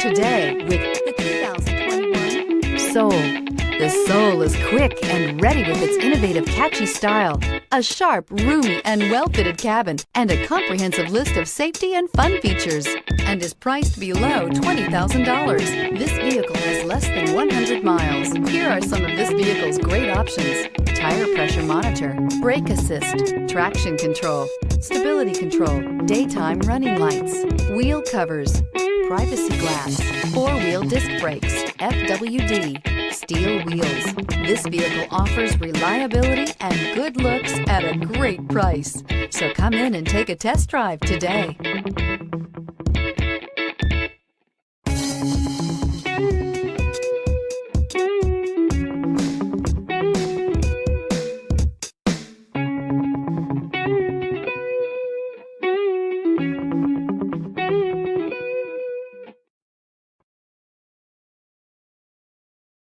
today with the 2021 Soul. The Soul is quick and ready with its innovative, catchy style, a sharp, roomy, and well-fitted cabin, and a comprehensive list of safety and fun features, and is priced below $20,000. This vehicle has less than 100 miles. Here are some of this vehicle's great options: tire pressure monitor, brake assist, traction control, stability control, daytime running lights, wheel covers, privacy glass, four-wheel disc brakes, FWD, steel wheels. This vehicle offers reliability and good looks at a great price. So come in and take a test drive today.